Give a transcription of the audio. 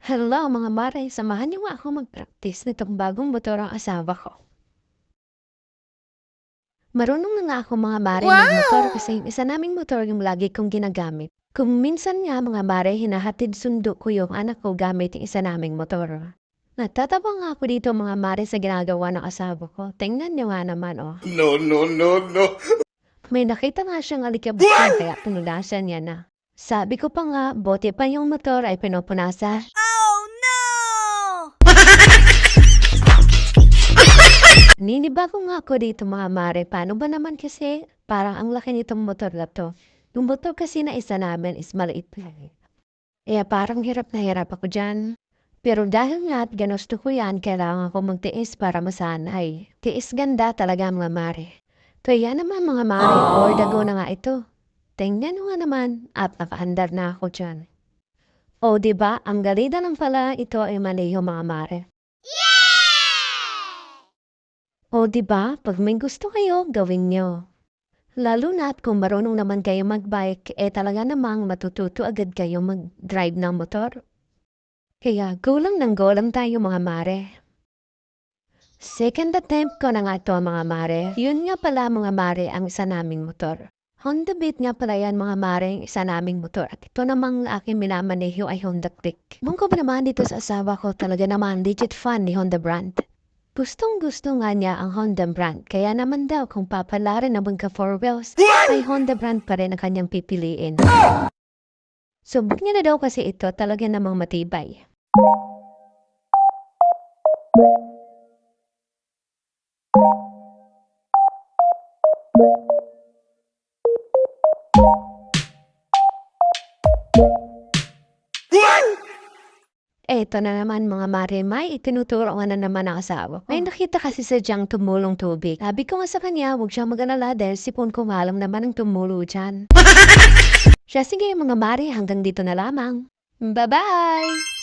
Hello mga mare, samahan niyo nga ako mag-practice nitong bagong motor ang asawa ko. Marunong na nga ako mga mare magmotor kasi yung isa naming motor yung lagi kong ginagamit. Kung minsan nga mga mare, hinahatid sundo ko yung anak ko gamit yung isa naming motor. Natatawa nga ako dito mga mare sa ginagawa ng asawa ko. Tingnan niyo nga naman oh. No, no, no, no. May nakita nga siyang alikabok kaya pinunasan niya na. Sabi ko pa nga, bote pa yung motor ay pinupunasan. Oh no! Ninibago nga ako dito mga mare. Paano ba naman kasi? Parang ang laki nitong motor na to. Yung motor kasi na isa namin is maliit lang. Kaya parang hirap na hirap ako dyan. Pero dahil nga at ganusto ko yan, kailangan ko magtiis para masanay. Tiis ganda talaga mga mare. Kaya naman mga mare, ordago na nga ito. Tingnan mo nga naman at nakaandar na ako dyan. O diba, ang galida lang pala ito ay maliho mga mare. O diba, pag may gusto kayo, gawin nyo. Lalo na't kung marunong naman kayo magbike, talaga namang matututo agad kayo mag-drive ng motor. Kaya gulang ng gulang tayo mga mare. Second attempt ko na nga ito mga mare. Yun nga pala mga mare ang isa naming motor. Honda Beat nga pala yan mga mare ang isa naming motor. At ito namang aking minamaneho ay Honda Click. Bungko ba naman dito sa asawa ko talaga naman legit fan ni Honda brand. Gustong-gusto nga niya ang Honda brand, kaya naman daw kung papalarin naman ka 4 wheels, ay Honda brand pa rin ang kanyang pipiliin. Subok niya na daw kasi ito talaga namang matibay. Eto na naman mga mare, may itinuturo nga na naman ang asawa ko. May nakita kasi sa diyang tumulong tubig. Sabi ko nga sa kanya, huwag siyang mag-alala dahil sipon ko malam naman ang tumulo dyan. Siya sige mga mare, hanggang dito na lamang. Bye-bye!